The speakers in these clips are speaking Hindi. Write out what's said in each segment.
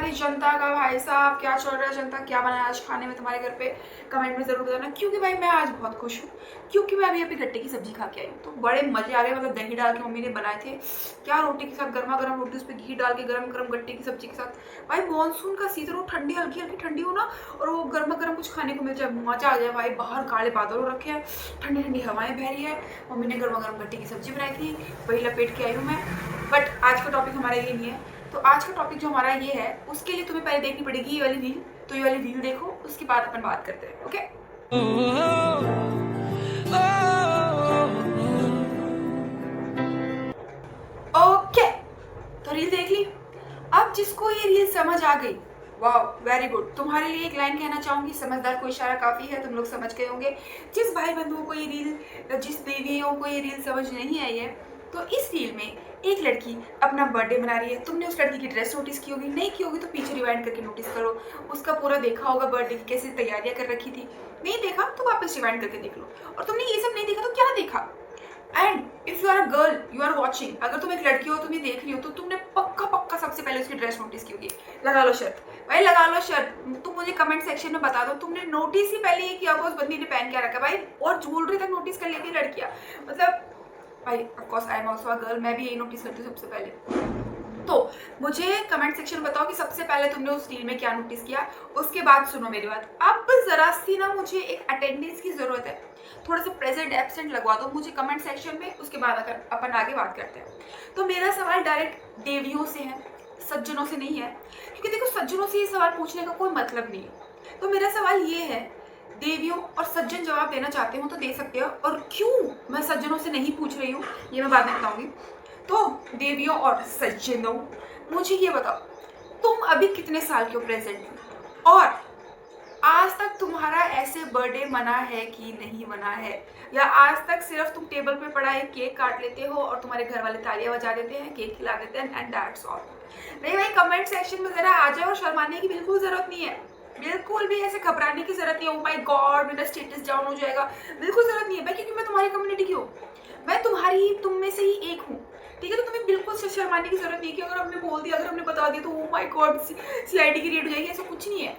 भाई जनता का, भाई साहब क्या चल रहा है, जनता क्या बनाया आज खाने में तुम्हारे घर पे, कमेंट में जरूर बताना। क्योंकि भाई मैं आज बहुत खुश हूँ, क्योंकि मैं अभी गट्टे की सब्जी खा के आई हूँ, तो बड़े मजे आ गए। मतलब दही डाल के मम्मी ने बनाए थे, क्या रोटी के साथ, गर्मा गर्म रोटी उस पर घी डाल के गरम गरम गट्टे की सब्जी के साथ। भाई मानसून का सीजन हो, ठंडी हल्की हल्की ठंडी हो ना, और वो गर्मा गर्म कुछ खाने को मिल जाए, मजा आ जाए भाई। बाहर काले बादल हो रखे हैं, ठंडी ठंडी हवाएं बह रही है, मम्मी ने गर्मा गर्म गट्टे की सब्जी बनाई थी, वही लपेट के आई हूँ मैं। बट आज का टॉपिक हमारा ये नहीं है। तो आज का टॉपिक जो हमारा ये है, उसके लिए तुम्हें पहले देखनी पड़ेगी ये वाली रील। तो ये वाली रील देखो, उसके बाद अपन बात करते हैं। ओके ओके, तो रील देख ली। अब जिसको ये रील समझ आ गई, वाह वेरी गुड। तुम्हारे लिए एक लाइन कहना चाहूंगी, समझदार को इशारा काफी है, तुम लोग समझ गए होंगे। जिस भाई बंधुओं को ये रील, जिस देवियों को ये रील समझ नहीं आई है, तो इस रील में एक लड़की अपना बर्थडे मना रही है। तुमने उस लड़की की ड्रेस नोटिस की होगी, नहीं की होगी तो पीछे रिवाइंड करके नोटिस करो। उसका पूरा देखा होगा बर्थडे की कैसी तैयारियां कर रखी थी। नहीं देखा तो वापस रिवाइंड करके देख लो। और तुमने ये सब नहीं देखा तो क्या देखा? And if you are a girl, you are watching, अगर तुम एक लड़की हो, तुम ये देख रही हो, तो तुमने पक्का पक्का सबसे पहले उसकी ड्रेस नोटिस की होगी। लगा लो शर्त भाई, लगा लो शर्त। तुम मुझे कमेंट सेक्शन में बता दो, तुमने नोटिस ही पहले ये किया होगा उस बंदी ने पहन क्या रखा भाई। और ज्वेलरी तक नोटिस कर लेती लड़कियां, मतलब भाई of course I am also a girl, मैं भी यही नोटिस करती हूँ सबसे पहले। तो मुझे कमेंट सेक्शन में बताओ कि सबसे पहले तुमने उस रील में क्या नोटिस किया। उसके बाद सुनो मेरी बात, अब जरा सी ना मुझे एक अटेंडेंस की जरूरत है, थोड़ा सा प्रेजेंट एब्सेंट लगवा दो मुझे कमेंट सेक्शन में। उसके बाद अगर अपन आगे बात करते हैं, तो मेरा सवाल डायरेक्ट देवियों से है, सज्जनों से नहीं है। क्योंकि देखो सज्जनों से ये सवाल पूछने का कोई मतलब नहीं है। तो मेरा सवाल ये है, देवियों और सज्जन जवाब देना चाहते हो तो दे सकते हो, और क्यों मैं सज्जनों से नहीं पूछ रही हूँ ये मैं बाद में बताऊंगी। तो देवियों और सज्जनों, मुझे ये बताओ, तुम अभी कितने साल के हो प्रेजेंट में, और आज तक तुम्हारा ऐसे बर्थडे मना है कि नहीं मना है? या आज तक सिर्फ तुम टेबल पे पड़ा है केक काट लेते हो और तुम्हारे घर वाले तालियां बजा देते हैं, केक खिला देते हैं, एंड दैट्स ऑल? नहीं भाई, कमेंट सेक्शन में जरा आ जाओ, और शर्माने की बिल्कुल जरूरत नहीं है, बिल्कुल भी ऐसे घबराने की जरूरत नहीं है। ओ माय गॉड मेरा स्टेटस डाउन हो जाएगा, बिल्कुल जरूरत नहीं है भाई, क्योंकि मैं तुम्हारी कम्युनिटी की हूँ, मैं तुम्हारी, तुम में से ही एक हूँ, ठीक है? तो तुम्हें बिल्कुल से शर्माने की जरूरत नहीं है कि अगर हमने बोल दिया, अगर हमने बता दिया तो ओ माय गॉड सीआईडी की रेड हो जाएगी, ऐसा कुछ नहीं है,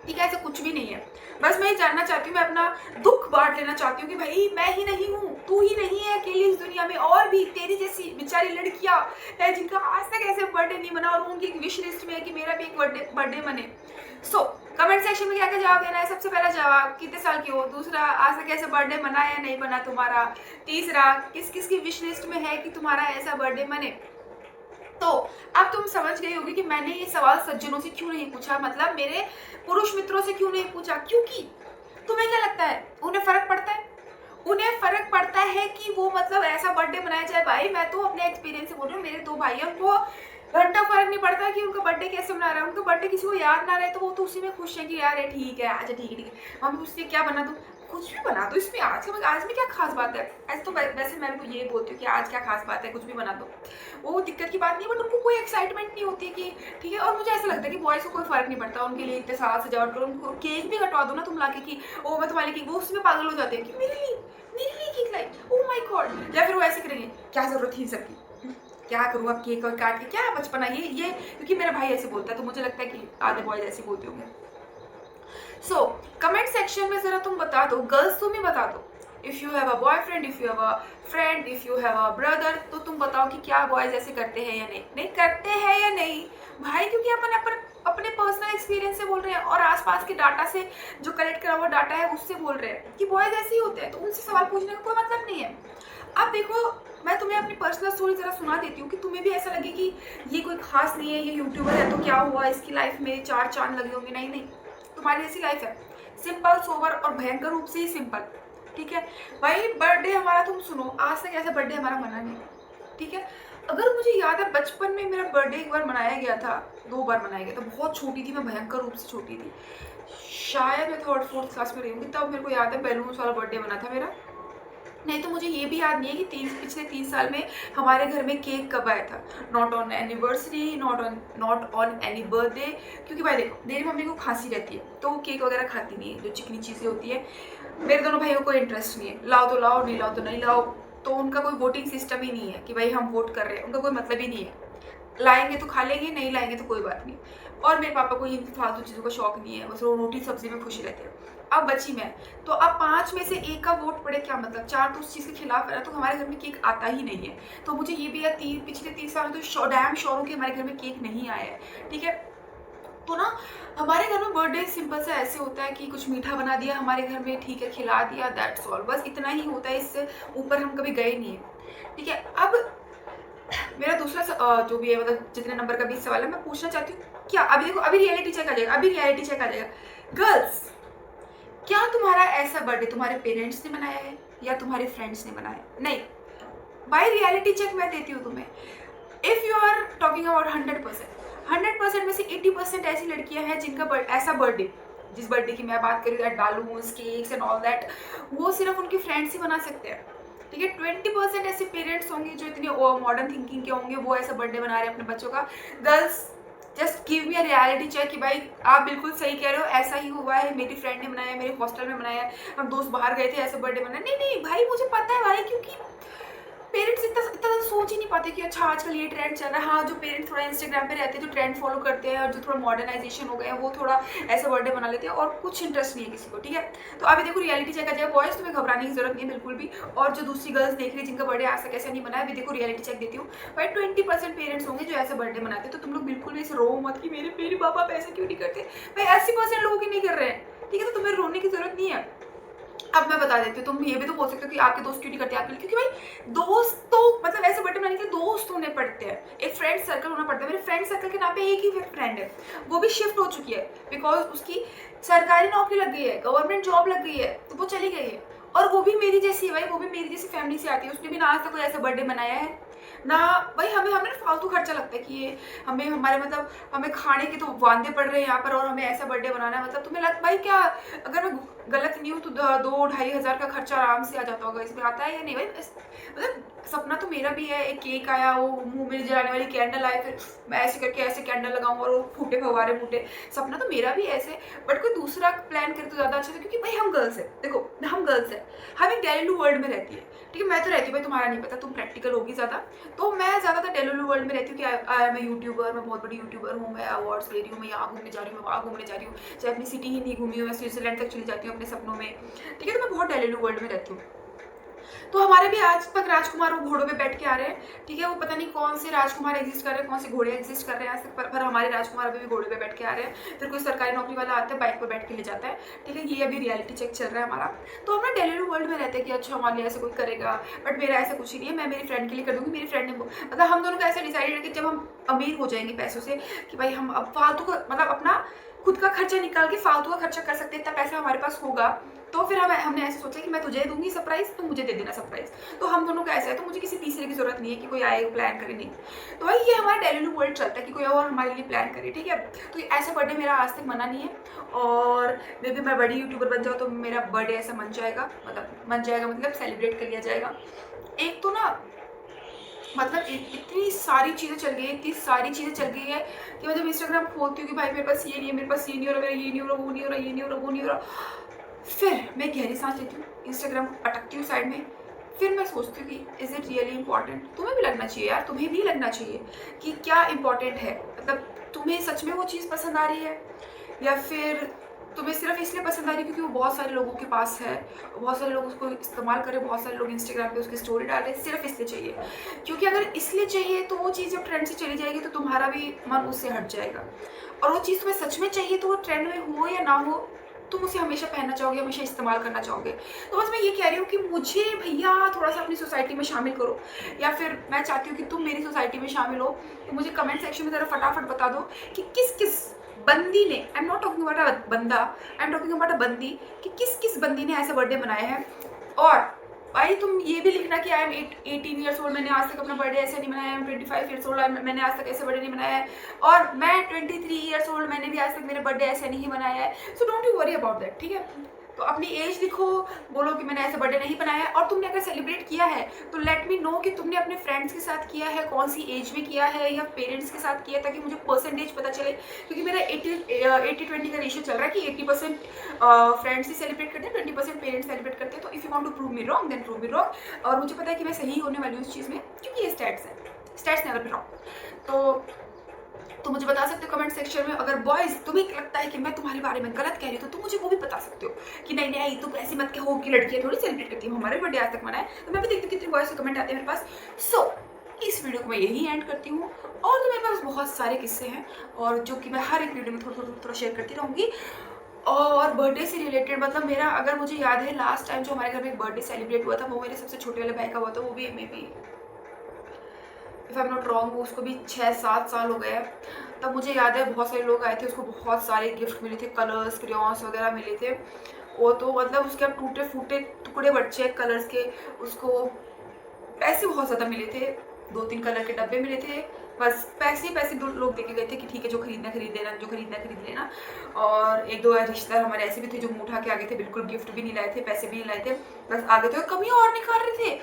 ठीक है? ऐसा कुछ भी नहीं है। बस मैं ये जानना चाहती हूँ, मैं अपना दुख बांट लेना चाहती हूँ कि भाई मैं ही नहीं हूँ, तू ही नहीं है अकेली इस दुनिया में, और भी तेरी जैसी बेचारी लड़कियां हैं जिनका आज तक ऐसे बर्थडे नहीं बना, और उनकी विश लिस्ट में है कि मेरा भी एक बर्थडे बने। सो कमेंट सेक्शन में क्या क्या जवाब देना है? सबसे पहला जवाब, कितने साल की हो। दूसरा, आज तक ऐसा बर्थडे बना या नहीं बना तुम्हारा। तीसरा, किस किस की विश लिस्ट में है कि तुम्हारा ऐसा बर्थडे बने। तो अब तुम समझ गई होगी कि मैंने ये सवाल सज्जनों से क्यों नहीं पूछा, मतलब मेरे पुरुष मित्रों से क्यों नहीं पूछा। क्योंकि तुम्हें क्या लगता है उन्हें फर्क पड़ता है? उन्हें फर्क पड़ता है कि वो मतलब ऐसा बर्थडे मनाया जाए? भाई मैं तो अपने एक्सपीरियंस से बोल रही हूँ, मेरे दो भाई हैं, उनको घंटा फर्क नहीं पड़ता कि उनका बर्थडे कैसे मना रहा है। उनका बर्थडे किसी को याद ना रहे तो वो तो उसी में खुश है कि यार ठीक है, अच्छा ठीक है ठीक है। मम्मी पूछती है क्या बना दूँ, कुछ भी बना दो, इसमें आज में क्या खास बात है। ऐसे तो वैसे मैं भी ये बोलती हूँ कि आज क्या खास बात है, कुछ भी बना दो, वो दिक्कत की बात नहीं है। बट उनको कोई एक्साइटमेंट नहीं होती कि ठीक है। और मुझे ऐसा लगता है कि बॉयज़ को कोई फर्क नहीं पड़ता, उनके लिए इतने साल सजावट करो, उनको केक भी कटवा दो ना तुम लाके कि ओ मैं तुम्हारे लिए, वो उसमें पागल हो जाते हैं कि मेरे लिए cake lie, oh my God. या फिर वो ऐसे करेंगे, क्या जरूरत थी सबकी, क्या करूँ अब केक और काट के, क्या बचपना ये। क्योंकि मेरा भाई ऐसे बोलता है, तो मुझे लगता है कि आधे बॉयज ऐसे बोलते होंगे। सो कमेंट सेक्शन में जरा तुम बता दो, गर्ल्स तुम ही बता दो, if you have a boyfriend, if you have a friend, if you have a brother, तो तुम बताओ कि क्या बॉयज ऐसे करते हैं या नहीं करते हैं या नहीं भाई। क्योंकि अपन अपने पर्सनल एक्सपीरियंस से बोल रहे हैं, और आसपास के डाटा से, जो कलेक्ट करा हुआ डाटा है उससे बोल रहे हैं कि बॉयज ऐसे ही होते हैं, तो उनसे सवाल पूछने का कोई मतलब नहीं है। अब देखो, मैं तुम्हें अपनी पर्सनल स्टोरी जरा सुना देती हूँ कि तुम्हें भी ऐसा लगे कि ये कोई खास नहीं है, ये यूट्यूबर है तो क्या हुआ, इसकी लाइफ में चार चांद लगे होंगे। नहीं, तुम्हारी ऐसी लाइफ है, सिंपल सोबर और भयंकर रूप से ही सिंपल, ठीक है भाई। बर्थडे हमारा, तुम सुनो, आज तक ऐसा बर्थडे हमारा मना नहीं, ठीक है। अगर मुझे याद है बचपन में मेरा बर्थडे एक बार मनाया गया था, 2 बार मनाया गया था, बहुत छोटी थी मैं, भयंकर रूप से छोटी थी, शायद मैं 3rd 4th क्लास में रही हूँ, तब मेरे को याद है बैलून्स वाला बर्थडे बना था मेरा। नहीं तो मुझे ये भी याद नहीं है कि पिछले 3 साल में हमारे घर में केक कब आया था। Not on anniversary, not on any birthday. क्योंकि भाई देखो, मेरी मम्मी को खांसी रहती है तो वो केक वगैरह खाती नहीं है, जो चिकनी चीज़ें होती है। मेरे दोनों भाइयों को इंटरेस्ट नहीं है, लाओ तो लाओ, नहीं लाओ तो नहीं लाओ, तो उनका कोई वोटिंग सिस्टम ही नहीं है कि भाई हम वोट कर रहे हैं, उनका कोई मतलब ही नहीं है। लाएंगे तो खा लेंगे, नहीं लाएंगे तो कोई बात नहीं। और मेरे पापा को इन फालतू चीज़ों का शौक नहीं है, बस वो रोटी सब्जी में खुशी रहते हैं। अब बची मैं, तो अब 5 में से 1 का वोट पड़े क्या मतलब, 4 तो उस चीज़ के खिलाफ है ना, तो हमारे घर में केक आता ही नहीं है। तो मुझे ये भी यार पिछले 3 साल में तो डैम श्योर हूँ कि हमारे घर में केक नहीं आया है, ठीक है। तो ना हमारे घर में बर्थडे सिंपल से ऐसे होता है कि कुछ मीठा बना दिया हमारे घर में, ठीक है, खिला दिया, दैट्स ऑल, बस इतना ही होता है, इससे ऊपर हम कभी गए नहीं है, ठीक है। अब मेरा दूसरा जो भी है, मतलब जितने नंबर का भी सवाल है, मैं पूछना चाहती हूँ क्या, अभी देखो, अभी रियलिटी चेक आ जाएगा, अभी रियलिटी चेक आ जाएगा। गर्ल्स, क्या तुम्हारा ऐसा बर्थडे तुम्हारे पेरेंट्स ने मनाया है या तुम्हारे फ्रेंड्स ने मनाया? नहीं, बाय रियलिटी चेक मैं देती हूँ तुम्हें। If you are talking about 100% में से 80% ऐसी लड़कियां हैं जिनका ऐसा बर्थडे, जिस बर्थडे की मैं बात करी, that balloons, cakes and all that, वो सिर्फ उनके फ्रेंड्स ही बना सकते हैं, ठीक है। 20% ऐसे पेरेंट्स होंगे जो इतने मॉडर्न थिंकिंग के होंगे, वो ऐसा बर्थडे बना रहे हैं अपने बच्चों का। Girls, just give me a reality check कि भाई आप बिल्कुल सही कह रहे हो, ऐसा ही हुआ है, मेरी फ्रेंड ने बनाया, मेरे हॉस्टल में बनाया, हम दोस्त बाहर गए थे, ऐसे बर्थडे बनाया। नहीं नहीं भाई, मुझे पता है भाई, क्योंकि पेरेंट्स इतना सोच ही नहीं पाते कि अच्छा आजकल ये ट्रेंड चल रहा है। हाँ, जो पेरेंट्स थोड़ा इंस्टाग्राम पे रहते हैं, जो ट्रेंड फॉलो करते हैं, और जो थोड़ा मॉडर्नाइजेशन हो गए हैं, वो थोड़ा ऐसे बर्थडे बना लेते हैं, और कुछ इंटरेस्ट नहीं है किसी को, ठीक है। तो अभी देखो रियलिटी चेक आ जाएगा। बॉयज, तुम्हें घबराने की जरूरत नहीं है बिल्कुल भी, और जो दूसरी गर्ल्स देख रही है जिनका बर्थडे आज तक ऐसा नहीं बनाया, अभी देखो रियलिटी चेक देती हूँ भाई। 20% पेरेंट्स होंगे जो ऐसे बर्थडे बनाते हैं, तो तुम लोग बिल्कुल भी ऐसे रो मत कि मेरे पापा ऐसा क्यों नहीं करते भाई। 80% लोगों की नहीं कर रहे हैं, ठीक है, तो तुम्हें रोने की जरूरत नहीं है। अब मैं बता देती हूँ, तुम ये भी तो बोल सकते हो कि आपके दोस्त क्यों नहीं करते आपके लिए, क्योंकि भाई दोस्त तो मतलब ऐसे बर्थडे मनाने के लिए दोस्त होने पड़ते हैं, एक फ्रेंड सर्कल होना पड़ता है। मेरे फ्रेंड सर्कल के नाम पे एक ही फ्रेंड है, वो भी शिफ्ट हो चुकी है, बिकॉज उसकी सरकारी नौकरी लग गई है, गवर्नमेंट जॉब लग गई है, तो वो चली गई है। और वो भी मेरी जैसी है भाई, वो भी मेरी जैसी फैमिली से आती है, उसने भी ना आज तक कोई ऐसा बर्थडे मनाया है ना भाई। हमें हमें फालतू खर्चा लगता है कि ये हमें हमारे मतलब हमें खाने के तो वांदे पड़ रहे हैं यहाँ पर, और हमें ऐसा बर्थडे बनाना है। मतलब तुम्हें लगता भाई, क्या अगर मैं गलत नहीं हूँ तो 2-2.5 हज़ार का खर्चा आराम से आ जाता होगा, इसमें आता है या नहीं भाई। मतलब सपना तो मेरा भी है, एक केक आया, वो मुंह में जलाने वाली कैंडल आई, फिर मैं ऐसे करके ऐसे कैंडल लगाऊं और वो फूटे फवारे फूटे, सपना तो मेरा भी ऐसे। बट कोई दूसरा प्लान करे तो ज़्यादा अच्छा था, क्योंकि भाई हम गर्ल्स है, देखो हम गर्ल्स है, हम एक डेलू वर्ल्ड में रहती है, ठीक है। मैं तो रहती हूँ भाई, तुम्हारा नहीं पता, तुम प्रैक्टिकल होगी ज़्यादा, तो मैं ज़्यादातर डेलू वर्ल्ड में रहती हूँ कि मैं यूट्यूबर, मैं बहुत बड़ी यूट्यूबर हूँ, मैं अवार्ड्स ले रही हूँ, मैं यहाँ घूमने जा रही हूँ, मैं वहाँ घूमने जा रही हूँ, चाहे अपनी सिटी ही नहीं घूमी हूँ, मैं स्विट्जरलैंड तक चली जाती हूँ अपने सपनों में, ठीक है। तो मैं बहुत डेलू वर्ल्ड में रहती हूँ। तो हमारे भी आज तक राजकुमार वो घोड़ों पे बैठ के आ रहे हैं, ठीक है। वो पता नहीं कौन से राजकुमार एग्जिस्ट कर रहे हैं, कौन से घोड़े एग्जिस्ट कर रहे हैं आज तक, पर हमारे राजकुमार अभी भी घोड़े पे बैठ के आ रहे हैं। फिर कोई सरकारी नौकरी वाला आता है, बाइक पे बैठ के ले जाता है, ठीक है। ये अभी रियलिटी चेक चल रहा है हमारा। तो हम ना डेलू वर्ल्ड में रहते हैं कि अच्छा हमारे लिए ऐसा कोई करेगा, बट मेरा ऐसा कुछ ही नहीं है, मैं मेरी फ्रेंड के लिए कर दूंगी। मेरी फ्रेंड ने मतलब हम दोनों का ऐसा डिसाइडेड है कि जब हम अमीर हो जाएंगे पैसों से, कि भाई हम अब फालतू का मतलब अपना खुद का खर्चा निकाल के फालतू का खर्चा कर सकते हैं, इतना पैसा हमारे पास होगा, तो फिर हमने ऐसे सोचा कि मैं तुझे दूंगी सरप्राइज, तो मुझे दे देना सरप्राइज। तो हम दोनों का ऐसा है, तो मुझे किसी तीसरे की जरूरत नहीं है कि कोई आए प्लान करे, नहीं। तो भाई ये हमारा डेलू वर्ल्ड चलता है कि कोई और हमारे लिए प्लान करे, ठीक है। तो ऐसा बर्थडे मेरा आज तक मना नहीं है, और मे भी मैं बड़ी यूट्यूबर बन जाऊँ तो मेरा बर्थडे ऐसा मन जाएगा, मतलब सेलिब्रेट कर लिया जाएगा। एक तो ना मतलब इतनी सारी चीज़ें चल गई है, इतनी सारी चीज़ें चल गई है कि मैं जब इंस्टाग्राम खोलती हूँ कि भाई मेरे पास ये नहीं है, मेरे पास ये नहीं हो रहा, मेरा ये नहीं हो रहा, वो नहीं हो रहा, ये नहीं हो रहा, वो नहीं हो रहा, फिर मैं गहरी सांस लेती हूँ, इंस्टाग्राम को पटकती हूँ साइड में, फिर मैं सोचती हूँ कि इज़ इट रियली इंपॉर्टेंट। तुम्हें भी लगना चाहिए यार, तुम्हें भी लगना चाहिए कि क्या इंपॉर्टेंट है, मतलब तुम्हें सच में वो चीज़ पसंद आ रही है, या फिर तुम्हें सिर्फ इसलिए पसंद आ रही है क्योंकि वो बहुत सारे लोगों के पास है, बहुत सारे लोग उसको इस्तेमाल करें, बहुत सारे लोग इंस्टाग्राम पे उसकी स्टोरी डाल रहे हैं, सिर्फ इसलिए चाहिए। क्योंकि अगर इसलिए चाहिए तो वो चीज़ जब ट्रेंड से चली जाएगी तो तुम्हारा भी मन उससे हट जाएगा, और वो चीज़ तुम्हें सच में चाहिए तो वो ट्रेंड में हो या ना हो, तुम उसे हमेशा पहनना चाहोगे, हमेशा इस्तेमाल करना चाहोगे। तो बस मैं ये कह रही हूँ कि मुझे भैया थोड़ा सा अपनी सोसाइटी में शामिल करो, या फिर मैं चाहती हूँ कि तुम मेरी सोसाइटी में शामिल हो। तो मुझे कमेंट सेक्शन में ज़रा फटाफट बता दो कि किस किस बंदी ने, I am not talking about a बंदा, I am talking about a बंदी, कि किस किस बंदी ने ऐसा बर्थडे बनाया है। और भाई तुम ये भी लिखना कि आई एम 18 ईयर्स ओल्ड, मैंने आज तक अपना बर्थडे ऐसे नहीं मनाया, आई एम 25 ईयर्स ओल्ड, मैंने आज तक ऐसे बर्थडे नहीं मनाया है, और मैं 23 ईयर्स ओल्ड, मैंने भी आज तक मेरा बर्थडे ऐसे नहीं मनाया है। So don't you worry about that, ठीक है। तो अपनी एज लिखो, बोलो कि मैंने ऐसा बर्थडे नहीं बनाया है, और तुमने अगर सेलिब्रेट किया है तो लेट मी नो कि तुमने अपने फ्रेंड्स के साथ किया है, कौन सी एज में किया है, या पेरेंट्स के साथ किया है, ताकि मुझे परसेंटेज पता चले। क्योंकि मेरा 80-20 का रेशियो चल रहा है कि 80% फ्रेंड्स ही सेलिब्रेट करते हैं, 20% पेरेंट्स सेलिब्रेट करते हैं। तो if you want to prove me wrong then prove me wrong, और मुझे पता है कि मैं सही होने वाली हूँ उस चीज़ में, क्योंकि ये स्टैट्स है। Stats never be wrong. तो मुझे बता सकते हो कमेंट सेक्शन में, अगर बॉयज तुम्हें लगता है कि मैं तुम्हारे बारे में गलत कह रही हूँ तो तुम मुझे वो भी बता सकते हो कि नहीं नहीं तुम ऐसी मत कहो कि लड़कियां थोड़ी सेलिब्रेट करती हूँ, हमारे बर्थडे आज तक मनाए। तो मैं भी देखती हूँ कितने बॉयज के कमेंट आते हैं मेरे पास। सो इस वीडियो को मैं यही एंड करती हूँ, और तो मेरे पास बहुत सारे किस्से हैं और जो कि मैं हर एक वीडियो में थोड़ा शेयर करती रहूँगी। और बर्थडे से रिलेटेड मतलब मेरा, अगर मुझे याद है लास्ट टाइम जो हमारे घर में एक बर्थडे सेलिब्रेट हुआ था वो मेरे सबसे छोटे वाले भाई का हुआ था, वो भी may be if I am not wrong वो उसको भी 6-7 साल हो गए हैं। तब मुझे याद है बहुत सारे लोग आए थे, उसको बहुत सारे गिफ्ट मिले थे, कलर्स क्रेयॉन्स वगैरह मिले थे। वो तो मतलब उसके अब टूटे फूटे टुकड़े बच्चे कलर्स के, उसको पैसे बहुत ज़्यादा मिले थे, 2-3 कलर के डब्बे मिले थे। बस पैसे ही पैसे लोग देके गए थे कि ठीक है जो खरीदना खरीद लेना, जो खरीदना खरीद लेना। और 1-2 रिश्तेदार हमारे ऐसे भी थे जो मुँह उठा के आगे थे, बिल्कुल गिफ्ट भी नहीं लाए थे, पैसे भी नहीं लाए थे, बस आगे थे और कमियाँ और निकाल रहे थे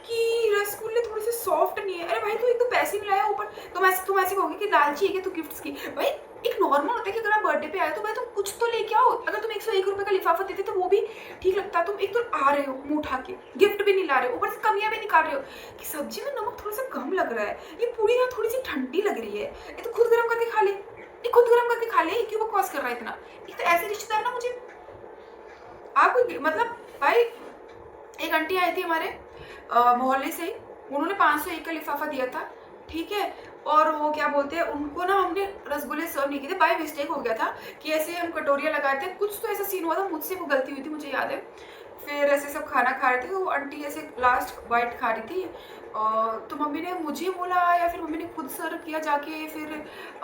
कि रसगुल्ले थोड़े से सॉफ्ट नहीं है। अरे भाई तू एक तो पैसे नहीं लाया, ऊपर तुम ऐसे कहोगे कि लालची है कि तू गिफ्ट्स की। भाई एक नॉर्मल होता है कि अगर आप बर्थडे पे आए तो भाई तुम कुछ तो लेके आओ। अगर तुम 101 रुपये का लिफाफा देते तो वो भी ठीक लगता। तुम एक तो आ रहे हो मुंह उठा के, गिफ्ट भी नहीं ला रहे हो, ऊपर से कमियां भी निकाल रहे हो कि सब्जी में नमक थोड़ा सा कम लग रहा है, ये पूरी ना थोड़ी सी ठंडी लग रही है, ये तो खुद गर्म करके खा ले, ये खुद गर्म करके खा ले, क्यों बकवास कर रहा है इतना। एक तो ऐसे रिश्तेदार ना मुझे आपको मतलब भाई, एक आंटी आई थी हमारे मोहल्ले से ही, उन्होंने 501 का लिफाफा दिया था, ठीक है। और वो क्या बोलते हैं, उनको ना हमने रसगुल्ले सर्व नहीं किए थे, बाय मिस्टेक हो गया था कि ऐसे हम कटोरियाँ लगाते हैं, कुछ तो ऐसा सीन हुआ था, मुझसे वो गलती हुई थी मुझे याद है। फिर ऐसे सब खाना खा रहे थे, वो आंटी ऐसे लास्ट बाइट खा रही थी, तो मम्मी ने मुझे बोला या फिर मम्मी ने खुद सर्व किया जाके। फिर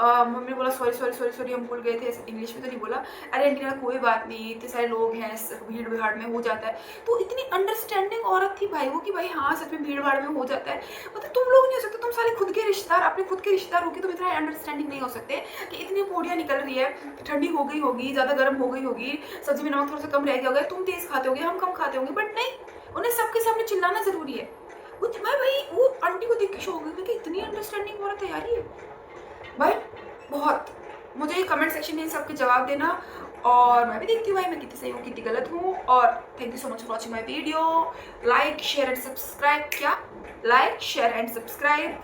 मम्मी ने बोला सॉरी सॉरी सॉरी सॉरी हम भूल गए थे, ऐसे इंग्लिश में तो नहीं बोला। अरे आंटी ने कोई बात नहीं, इतने सारे लोग हैं, भीड़ भाड़ में हो जाता है। तो इतनी अंडरस्टैंडिंग औरत थी भाई वो कि भाई हाँ सच में भीड़ भाड़ में हो जाता है। मतलब तुम लोग नहीं हो सकते, तुम सारे खुद के रिश्तेदार, अपने खुद के रिश्तेदार होगी, तुम इतना अंडरस्टैंडिंग नहीं हो सकते कि इतनी पूड़ियाँ निकल रही है, ठंडी हो गई होगी, ज़्यादा गर्म हो गई होगी, सब्जी में नमक थोड़ा सा कम रह गया होगा, तुम तेज़ खाते होगे, हम कम खाते होंगे, बट नहीं, उन्हें सबके सामने चिल्लाना जरूरी है। मैं भाई वो आंटी को देख के शौक हो गई कि इतनी अंडरस्टैंडिंग औरत है यार ये भाई, बहुत। मुझे कमेंट सेक्शन में सबके जवाब देना, और मैं भी देखती हूँ भाई मैं कितनी सही हूँ कितनी गलत हूँ। और thank you so much for watching my video. Like share and subscribe, क्या लाइक शेयर एंड सब्सक्राइब,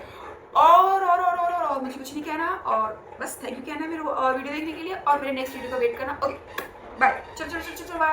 और मुझे कुछ नहीं कहना, और बस थैंक यू कहना है मेरे वीडियो देखने के लिए, और मेरे नेक्स्ट वीडियो का वेट करना। ओके बाय, चलो चलो चलो चलो बाय।